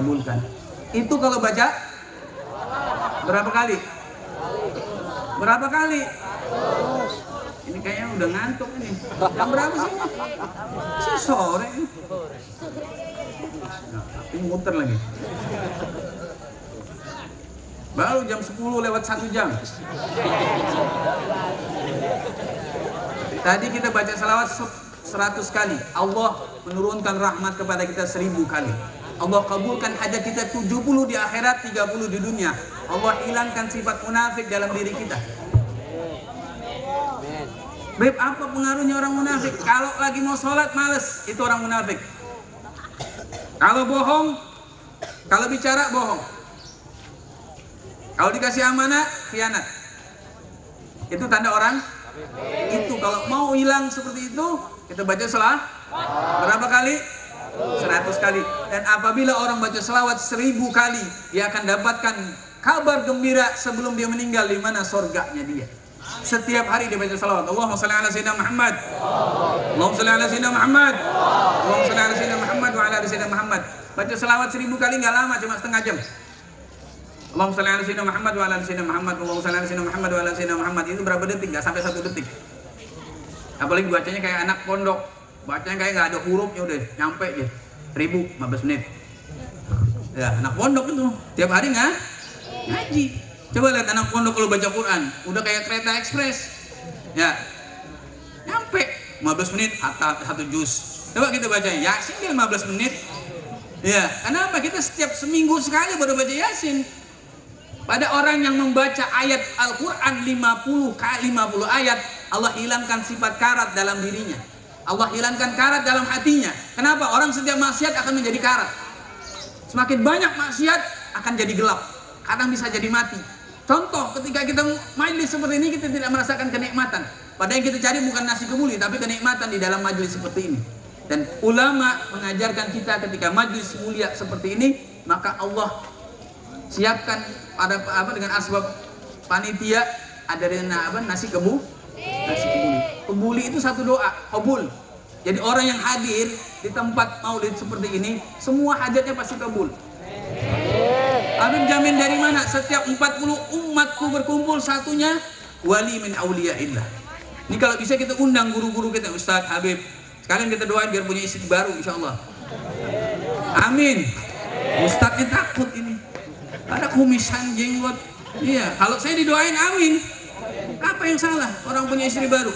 kabulkan. Itu kalau baca berapa kali? Berapa kali? Ini kayaknya udah ngantuk ini. Jam berapa sih? Sore. Nah, ini muter lagi. Baru jam 10 lewat 1 jam. Tadi kita baca salawat 100 kali. Allah menurunkan rahmat kepada kita 1000 kali. Allah kabulkan hajat kita 70 di akhirat, 30 di dunia. Allah hilangkan sifat munafik dalam diri kita. Beb, apa pengaruhnya orang munafik? Kalau lagi mau sholat males, itu orang munafik. Kalau bohong, kalau bicara bohong. Kalau dikasih amanah, khianat. Itu tanda orang. Itu kalau mau hilang seperti itu, kita baca selawat berapa kali? 100 kali. Dan apabila orang baca selawat 1000 kali, dia akan dapatkan kabar gembira sebelum dia meninggal, di mana surganya dia. Setiap hari dia baca salawat. Allahumma shalli ala sayyidina Muhammad. Allahumma shalli ala sayyidina Muhammad. Allahumma shalli ala sayyidina Muhammad wa ala ali sayyidina Muhammad. Baca selawat 1000 kali enggak lama, cuma setengah jam. Allahumma shalli ala sayyidina Muhammad wa ala ali sayyidina Muhammad. Allahumma shalli ala sayyidina Muhammad wa ala ali sayyidina Muhammad. Itu berapa detik? Enggak sampai 1 detik. Apalagi bacanya kayak anak pondok. Bacanya kayak enggak ada hurufnya, udah nyampe aja. 15 menit. Ya, anak pondok itu tiap hari ngaji. Coba lihat anak pondok kalau baca Quran, udah kayak kereta ekspres. Ya. Nyampe 15 menit atau 1 juz. Coba kita baca Yasin 15 menit. Ya, kenapa kita setiap seminggu sekali baru baca Yasin? Pada orang yang membaca ayat Al-Quran 50 kali 50 ayat, Allah hilangkan sifat karat dalam dirinya. Allah hilangkan karat dalam hatinya. Kenapa? Orang setiap maksiat akan menjadi karat. Semakin banyak maksiat akan jadi gelap. Kadang bisa jadi mati. Contoh, ketika kita majlis seperti ini, kita tidak merasakan kenikmatan. Padahal yang kita cari bukan nasi kebuli, tapi kenikmatan di dalam majlis seperti ini. Dan ulama mengajarkan kita ketika majlis mulia seperti ini, maka Allah siapkan dengan asbab panitia, ada dengan nasi kebuli. Kebuli itu satu doa, kabul. Jadi orang yang hadir di tempat maulid seperti ini, semua hajatnya pasti kabul. Habib jamin dari mana? Setiap 40 umatku berkumpul, satunya wali min auliyaillah. Ini kalau bisa kita undang guru-guru kita, Ustadz, Habib. Sekalian kita doain biar punya istri baru insyaallah. Amin. Ustadznya takut ini. Ada kumisan jenggot. Iya, kalau saya didoain amin. Apa yang salah? Orang punya istri baru.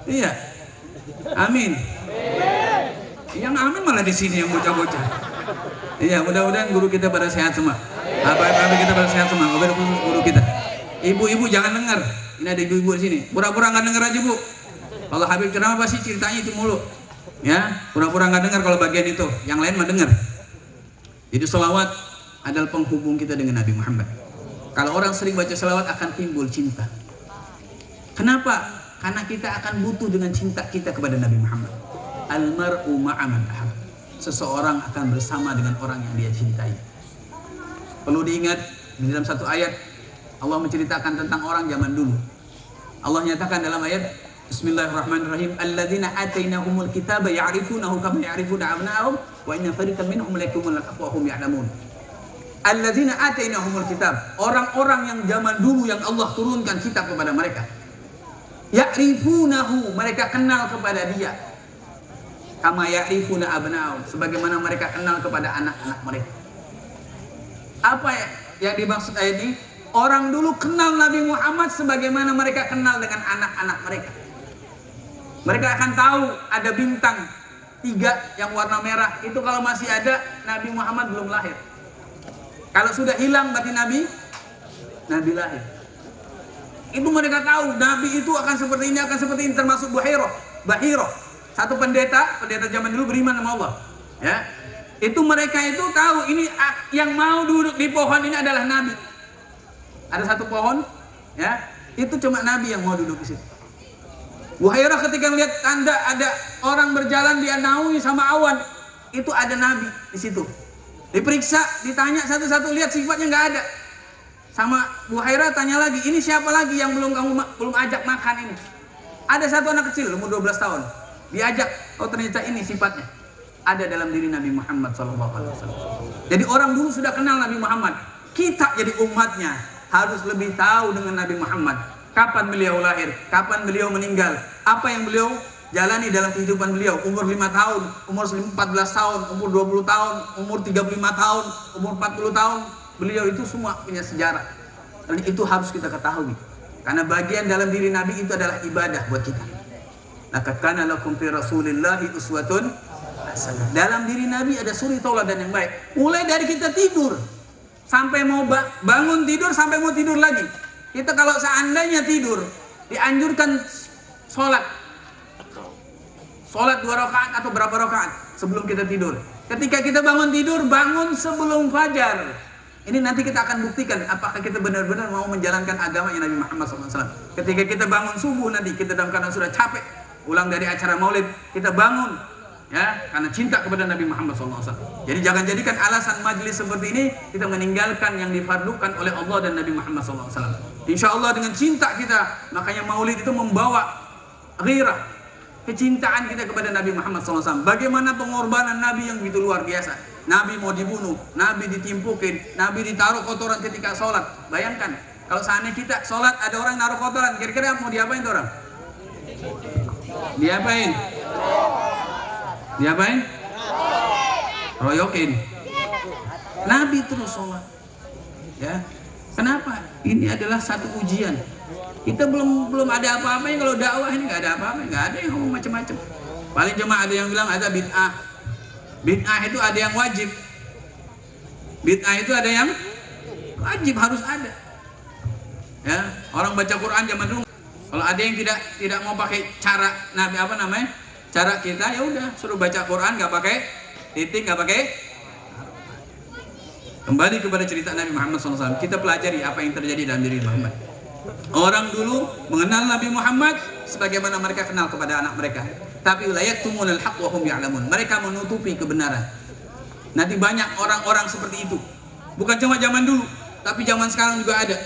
Iya. Amin. Yang amin malah di sini yang bocah-bocah. Iya, mudah-mudahan guru kita pada sehat semua. Abang-abang kita pada sehat semua. Wabil khusus guru kita. Ibu-ibu jangan dengar. Ini ada ibu-ibu di sini. Pura-pura nggak dengar aja, Bu. Kalau Habib ceramah pasti ceritanya itu mulu. Ya, pura-pura nggak dengar kalau bagian itu. Yang lain mah dengar. Jadi selawat adalah penghubung kita dengan Nabi Muhammad. Kalau orang sering baca selawat akan timbul cinta. Kenapa? Karena kita akan butuh dengan cinta kita kepada Nabi Muhammad. Almar'u ma'aman ahab. Seseorang akan bersama dengan orang yang dia cintai. Perlu diingat, di dalam satu ayat Allah menceritakan tentang orang zaman dulu. Allah nyatakan dalam ayat Bismillahirrahmanirrahim, alladzina atainahumul kitaba ya'rifunahu kama ya'rifuna abna'ahum wa inna fariqan minhum la yaktumuna al-haqqa wa hum ya'lamun. Alladzina atainahumul kitab, orang-orang yang zaman dulu yang Allah turunkan kitab kepada mereka. Ya'rifunahu, mereka kenal kepada dia. Kama ya'rifuna abna'ahum, sebagaimana mereka kenal kepada anak-anak mereka. Apa yang dimaksud ayat ini? Orang dulu kenal Nabi Muhammad sebagaimana mereka kenal dengan anak-anak mereka. Mereka akan tahu ada bintang 3 yang warna merah. Itu kalau masih ada, Nabi Muhammad belum lahir. Kalau sudah hilang berarti Nabi lahir. Itu mereka tahu Nabi itu akan seperti ini, termasuk Bahiro. Satu pendeta zaman dulu beriman sama Allah. Ya. Itu mereka itu tahu ini yang mau duduk di pohon ini adalah Nabi. Ada satu pohon, ya. Itu cuma Nabi yang mau duduk di situ. Buhairah ketika melihat tanda ada orang berjalan dia naungi sama awan, itu ada Nabi di situ. Diperiksa, ditanya satu-satu, lihat sifatnya nggak ada. Sama Buhairah tanya lagi, ini siapa lagi yang belum ajak makan ini? Ada satu anak kecil umur 12 tahun. Diajak, oh ternyata ini sifatnya ada dalam diri Nabi Muhammad SAW. Jadi orang dulu sudah kenal Nabi Muhammad. Kita jadi umatnya harus lebih tahu dengan Nabi Muhammad. Kapan beliau lahir, kapan beliau meninggal, apa yang beliau jalani dalam kehidupan beliau. Umur 5 tahun, umur 14 tahun, umur 20 tahun, umur 35 tahun, umur 40 tahun. Beliau itu semua punya sejarah. Dan itu harus kita ketahui. Karena bagian dalam diri Nabi itu adalah ibadah buat kita. Laqad kana lakum fi Rasulillahi uswatun hasanah. Dalam diri Nabi ada suri tauladan yang baik. Mulai dari kita tidur sampai mau bangun tidur sampai mau tidur lagi. Kita kalau seandainya tidur dianjurkan sholat 2 rakaat atau berapa rakaat sebelum kita tidur. Ketika kita bangun tidur, bangun sebelum fajar. Ini nanti kita akan buktikan apakah kita benar-benar mau menjalankan agamanya Nabi Muhammad SAW. Ketika kita bangun subuh nanti, kita dalam keadaan sudah capek, pulang dari acara maulid, kita bangun ya karena cinta kepada Nabi Muhammad SAW. Jadi jangan jadikan alasan majelis seperti ini kita meninggalkan yang difardukan oleh Allah dan Nabi Muhammad SAW. Insya Allah dengan cinta kita, makanya maulid itu membawa ghirah, kecintaan kita kepada Nabi Muhammad SAW. Bagaimana pengorbanan Nabi yang begitu luar biasa. Nabi mau dibunuh, Nabi ditimpukin, Nabi ditaruh kotoran ketika sholat. Bayangkan, kalau seandainya kita sholat ada orang naruh kotoran, kira-kira mau diapain tuh orang? Diapain? Diapain? Royokin. Nabi terus sholat. Ya, kenapa? Ini adalah satu ujian. Kita belum ada apa-apanya kalau dakwah ini nggak ada apa-apa, nggak ada yang ngomong macam-macam. Paling cuma ada yang bilang ada bid'ah. Bid'ah itu ada yang wajib. Bid'ah itu ada yang wajib, harus ada. Ya, orang baca Quran zaman dulu. Kalau ada yang tidak mau pakai cara Nabi apa namanya? Cara kita, ya udah suruh baca Quran nggak pakai titik, nggak pakai. Kembali kepada cerita Nabi Muhammad SAW. Kita pelajari apa yang terjadi dalam diri Muhammad. Orang dulu mengenal Nabi Muhammad sebagaimana mereka kenal kepada anak mereka. Tapi la yaktumunal haqq wa hum ya'lamun. Mereka menutupi kebenaran. Nanti banyak orang-orang seperti itu. Bukan cuma zaman dulu, tapi zaman sekarang juga ada.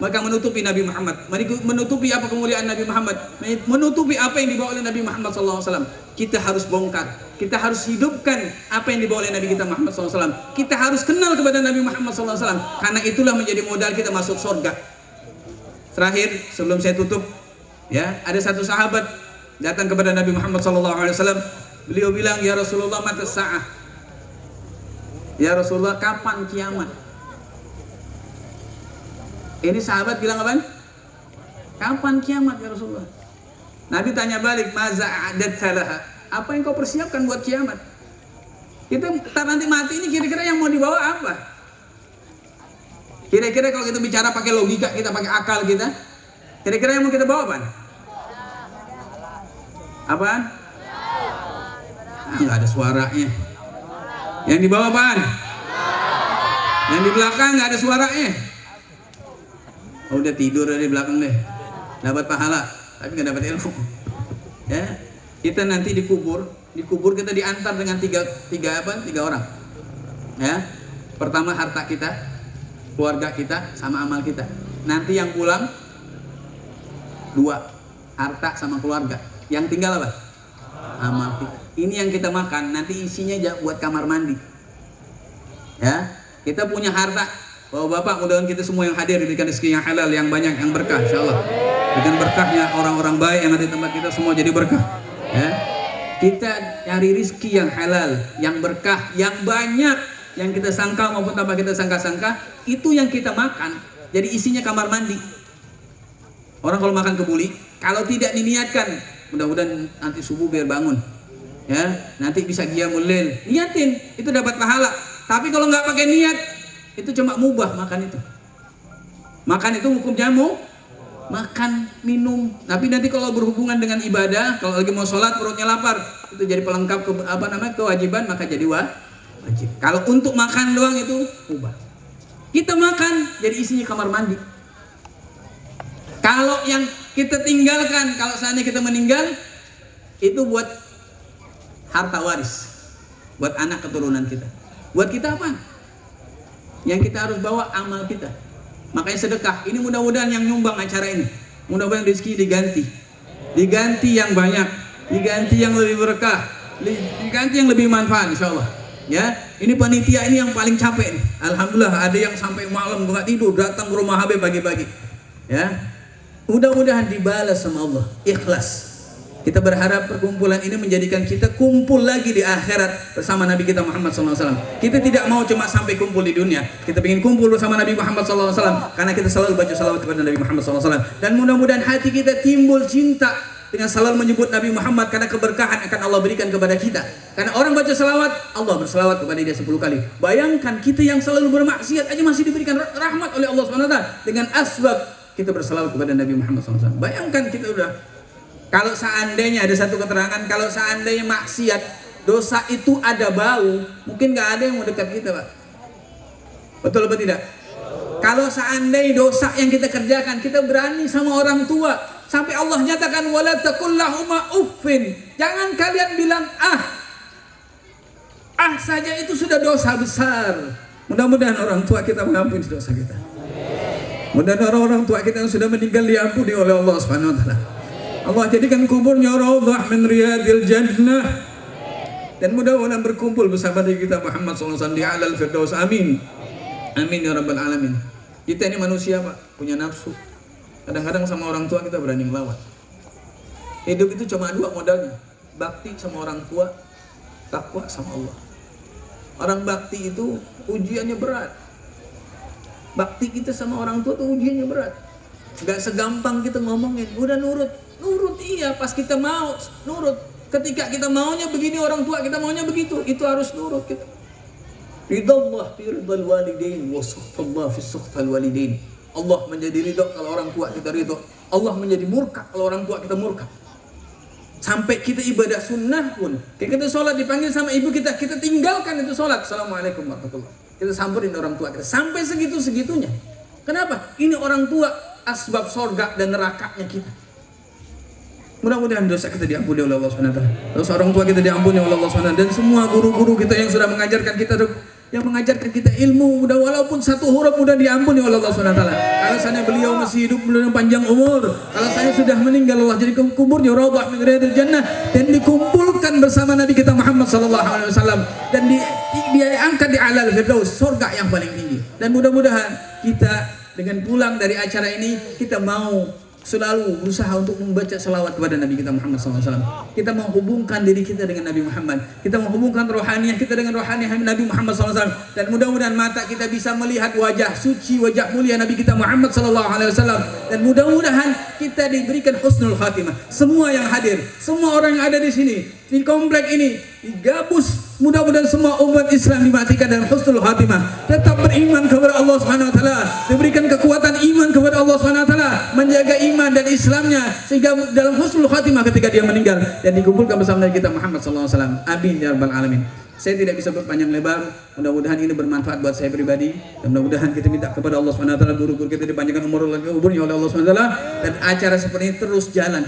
Mereka menutupi Nabi Muhammad. Mereka menutupi apa kemuliaan Nabi Muhammad. Menutupi apa yang dibawa oleh Nabi Muhammad SAW. Kita harus bongkar. Kita harus hidupkan apa yang dibawa oleh Nabi kita Muhammad SAW. Kita harus kenal kepada Nabi Muhammad SAW. Karena itulah menjadi modal kita masuk surga. Terakhir, sebelum saya tutup, ya, ada satu sahabat datang kepada Nabi Muhammad SAW. Beliau bilang, ya Rasulullah, mata sa'ah. Ya Rasulullah, kapan kiamat? Ini sahabat bilang apa? Kapan kiamat ya Rasulullah? Nabi tanya balik, maza a'dadta laha? Apa yang kau persiapkan buat kiamat? Kita nanti mati ini kira-kira yang mau dibawa apa? Kira-kira kalau kita bicara pakai logika, kita pakai akal kita, kira-kira yang mau kita bawa apa? Apaan? Nggak ada suaranya. Yang di bawah apaan? Yang di belakang nggak ada suaranya. Oh, udah tidur dari belakang deh. Dapat pahala, tapi nggak dapat ilmu. Ya, kita nanti dikubur kita diantar dengan tiga orang. Ya, pertama harta kita, keluarga kita, sama amal kita. Nanti yang pulang 2, harta sama keluarga. Yang tinggal apa? Amal kita. Ini yang kita makan, nanti isinya buat kamar mandi. Ya, kita punya harta. Bapak, mudah-mudahan kita semua yang hadir diberikan rezeki yang halal, yang banyak, yang berkah, insyaallah. Dengan berkahnya orang-orang baik yang ada di tempat kita semua jadi berkah. Ya, kita cari rezeki yang halal, yang berkah, yang banyak, yang kita sangka maupun tanpa kita sangka-sangka, itu yang kita makan. Jadi isinya kamar mandi. Orang kalau makan kebuli, kalau tidak diniatkan, mudah-mudahan nanti subuh biar bangun. Ya, nanti bisa qiyamul lail. Niatin, itu dapat pahala. Tapi kalau nggak pakai niat, itu cuma mubah makan itu. Makan itu hukumnya makan, minum. Tapi nanti kalau berhubungan dengan ibadah, kalau lagi mau sholat perutnya lapar, itu jadi pelengkap kewajiban, maka jadi wajib. Kalau untuk makan doang itu mubah. Kita makan, jadi isinya kamar mandi. Kalau yang kita tinggalkan, kalau seandainya kita meninggal, itu buat harta waris, buat anak keturunan kita. Buat kita apa? Yang kita harus bawa amal kita. Makanya sedekah. Ini mudah-mudahan yang nyumbang acara ini, mudah-mudahan rezeki diganti yang banyak, diganti yang lebih berkah, diganti yang lebih manfaat, insyaallah. Ya, ini panitia ini yang paling capek nih. Alhamdulillah ada yang sampai malam nggak tidur datang ke rumah Habib pagi-pagi. Ya, mudah-mudahan dibalas sama Allah, ikhlas. Kita berharap perkumpulan ini menjadikan kita kumpul lagi di akhirat bersama Nabi kita Muhammad SAW. Kita tidak mau cuma sampai kumpul di dunia. Kita ingin kumpul bersama Nabi Muhammad SAW karena kita selalu baca salawat kepada Nabi Muhammad SAW. Dan mudah-mudahan hati kita timbul cinta dengan selalu menyebut Nabi Muhammad karena keberkahan akan Allah berikan kepada kita. Karena orang baca salawat, Allah bersalawat kepada dia 10 kali. Bayangkan kita yang selalu bermaksiat aja masih diberikan rahmat oleh Allah SWT dengan asbab kita bersalawat kepada Nabi Muhammad SAW. Bayangkan kita udah. Kalau seandainya ada satu keterangan, kalau seandainya maksiat, dosa itu ada bau, mungkin gak ada yang mau dekat kita, Pak. Betul apa tidak? Kalau seandainya dosa yang kita kerjakan, kita berani sama orang tua, sampai Allah nyatakan wala taqul lahuma uffin. Jangan kalian bilang ah saja itu sudah dosa besar. Mudah-mudahan orang tua kita mengampuni dosa kita. Mudah-mudahan orang tua kita yang sudah meninggal diampuni oleh Allah Subhanahu wa taala. Allah jadikan kuburnya raudhah min riyadil jannah, dan mudah-mudahan berkumpul bersama dengan kita Muhammad SAW di alal firdaus. Amin, amin ya rabbal alamin. Kita ini manusia, Pak, punya nafsu. Kadang-kadang sama orang tua kita berani melawan. Hidup itu cuma 2 modalnya, bakti sama orang tua, takwa sama Allah. Orang bakti itu ujiannya berat. Bakti kita sama orang tua itu ujiannya berat. Gak segampang kita ngomongin, udah nurut iya pas kita mau nurut. Ketika kita maunya begini orang tua kita maunya begitu, itu harus nurut kita. Ridallah fi ridal walidain wa sukhtallah fi sukhtal walidain. Allah menjadi ridho kalau orang tua kita ridho. Allah menjadi murka kalau orang tua kita murka. Sampai kita ibadah sunnah pun, kayak kita sholat dipanggil sama ibu kita, kita tinggalkan itu sholat. Assalamualaikum warahmatullahi wabarakatuh. Kita samperin orang tua kita sampai segitunya. Kenapa? Ini orang tua asbab sorga dan nerakanya kita. Mudah-mudahan dosa kita diampuni oleh Allah SWT. Dosa orang tua kita diampuni oleh Allah SWT. Dan semua guru-guru kita yang sudah mengajarkan kita ilmu, mudah walaupun 1 huruf mudah diampuni oleh Allah SWT. Kalau saya beliau masih hidup dengan panjang umur, kalau saya sudah meninggal, Allah jadi kuburnya raudhah min riyadil jannah, dan dikumpulkan bersama Nabi kita Muhammad SAW, dan dia angkat di alal firdaus, surga yang paling tinggi. Dan mudah-mudahan kita dengan pulang dari acara ini, kita mau selalu berusaha untuk membaca selawat kepada Nabi kita Muhammad SAW. Kita menghubungkan diri kita dengan Nabi Muhammad. Kita menghubungkan rohaniah kita dengan rohaniah Nabi Muhammad SAW. Dan mudah-mudahan mata kita bisa melihat wajah suci, wajah mulia Nabi kita Muhammad SAW. Dan mudah-mudahan kita diberikan husnul khatimah. Semua yang hadir, semua orang yang ada di sini, di komplek ini, di Gabus, mudah-mudahan semua umat Islam dimatikan dalam husnul khatimah. Tetap beriman kepada Allah Subhanahu wa taala, diberikan kekuatan iman kepada Allah Subhanahu wa taala, menjaga iman dan Islamnya sehingga dalam husnul khatimah ketika dia meninggal dan dikumpulkan bersama kita Muhammad sallallahu alaihi wasallam. Amin ya rabbal alamin. Saya tidak bisa berpanjang lebar. Mudah-mudahan ini bermanfaat buat saya pribadi, dan mudah-mudahan kita minta kepada Allah Subhanahu wa taala guru-guru kita dipanjangkan umurnya oleh Allah Subhanahu wa taala, dan acara seperti ini terus jalan.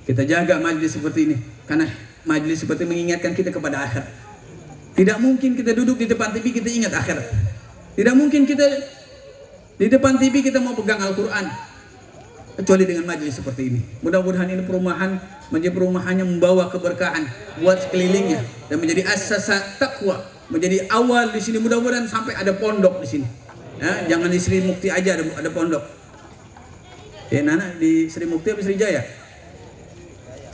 Kita jaga majlis seperti ini karena majlis seperti mengingatkan kita kepada akhirat. Tidak mungkin kita duduk di depan TV kita ingat akhirat. Tidak mungkin kita di depan TV kita mau pegang Al-Quran kecuali dengan majlis seperti ini. Mudah-mudahan ini perumahan menjadi perumahannya membawa keberkahan buat sekelilingnya dan menjadi asas takwa, menjadi awal di sini. Mudah-mudahan sampai ada pondok di sini. Ya, jangan di Sri Mukti aja ada pondok. Ya, Nana di Sri Mukti atau Srijaya?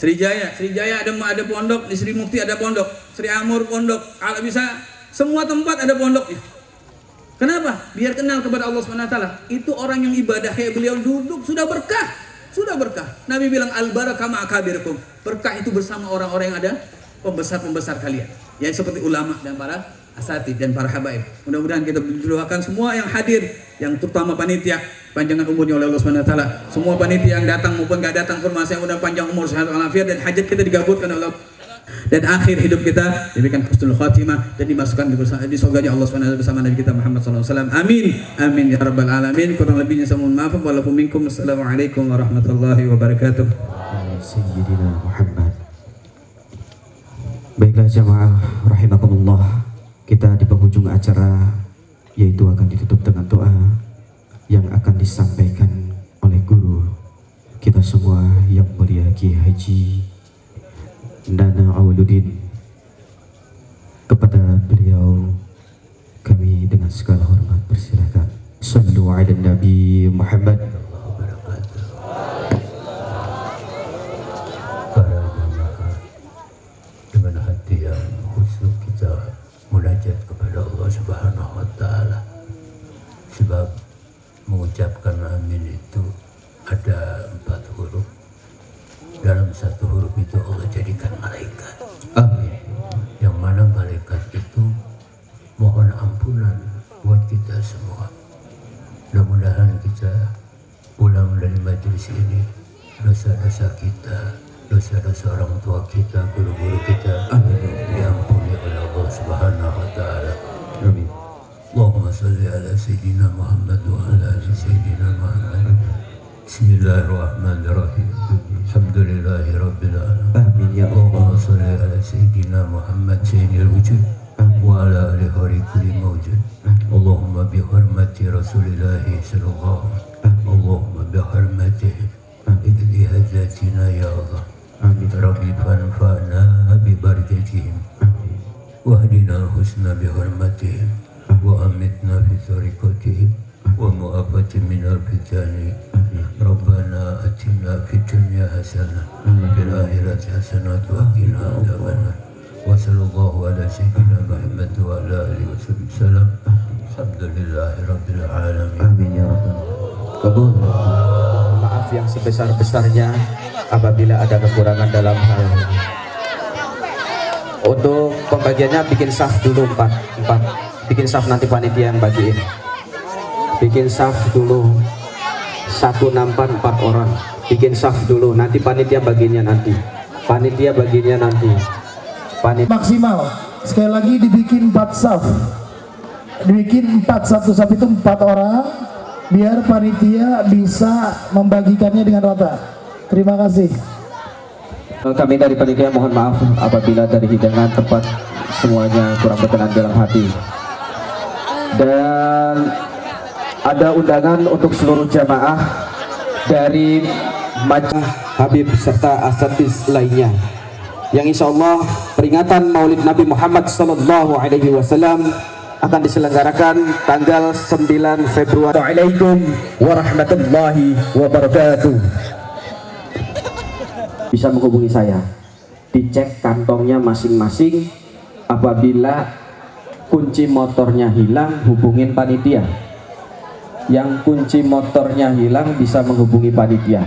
Srijaya ada pondok, di Sri Mukti ada pondok, Sri Amur pondok, kalau bisa semua tempat ada pondoknya. Kenapa? Biar kenal kepada Allah SWT. Itu orang yang ibadah kayak beliau duduk sudah berkah, Nabi bilang al-barakah ma'akabirkum. Berkah itu bersama orang-orang yang ada pembesar-pembesar kalian, yang seperti ulama dan para asatid dan para habaib. Mudah-mudahan kita berdoakan semua yang hadir, yang terutama panitia, panjangan umurnya oleh Allah SWT. Semua panitia yang datang maupun gak datang ke rumah saya, mudah panjang umur, sehat walafiat, dan hajat kita digabulkan oleh Allah, dan akhir hidup kita diberikan husnul khatimah dan dimasukkan di surganya Allah SWT bersama Nabi kita Muhammad SAW. Amin, amin ya rabbal alamin. Kurang lebihnya saya mohon maaf. Walaupun minkum. Assalamualaikum warahmatullahi wabarakatuh. Sayyidina Muhammad. Baiklah jamaah rahimakumullah, kita di penghujung acara, yaitu akan ditutup dengan doa yang akan disampaikan oleh guru kita semua yang mulia Kiai Haji Nana Auluddin Kepada beliau kami dengan segala hormat persilakan. Sallu ala Nabi Muhammad. Para jamaah, dengan hati yang khusyuk kita munajat kepada Allah Subhanahu wa Ta'ala. Sebab mengucapkan amin itu ada 4 huruf. Dalam 1 huruf itu Allah jadikan malaikat. Amin. Yang mana malaikat itu mohon ampunan buat kita semua. Mudah-mudahan kita pulang dari majelis ini, dosa-dosa kita, dosa-dosa orang tua kita, guru-guru kita, diampuni oleh Allah Subhanahu wa Ta'ala. Amin. Allahumma salli ala Sayyidina Muhammad wa ala ali Sayyidina Muhammad. Bismillahirrahmanirrahim. Alhamdulillahi Rabbil Alamin. Amin ya Allah. Allahumma salli ala Sayyidina Muhammad Sayyidil Wujud wa ala ali hari kulli mawjud. Allahumma bihormati Rasulillahi sallallahu Allahumma bihormatihi ikdi hajatina ya Allah. Amin. Rabbi fanfa'na bibarakatihim wahdina husna bihormatihim wa amitna fi tariqatihim wa mu'afati minal fitani. Rabbana atina fid dunya hasanah fil akhirati hasanah wa qina adzabannar. Wa sallallahu ala sayyidina Muhammad wa ala alihi wasallam. Alhamdulillahi rabbil alamin. Amin ya Rabbal. Kabul. Maaf yang sebesar-besarnya apabila ada kekurangan dalam hal ini. Untuk pembagiannya bikin saf dulu 4. Bikin saf, nanti panitia yang bagiin. Bikin saf dulu 1 nampan 4 orang. Bikin saf dulu, nanti panitia baginya nanti. Panitia baginya nanti. Maksimal. Sekali lagi dibikin 4 saf. Dibikin 4, satu saf itu 4 orang, biar panitia bisa membagikannya dengan rata. Terima kasih. Kami dari panitia mohon maaf apabila dari hidangan tempat semuanya kurang berkenan dalam hati. Dan ada undangan untuk seluruh jamaah dari Majlis Habib serta asatidz lainnya, yang insya Allah peringatan Maulid Nabi Muhammad SAW akan diselenggarakan tanggal 9 Februari. Waalaikumsalam warahmatullahi wabarakatuh. Bisa menghubungi saya, dicek kantongnya masing-masing. Apabila kunci motornya hilang, hubungin panitia. Yang kunci motornya hilang bisa menghubungi panitia.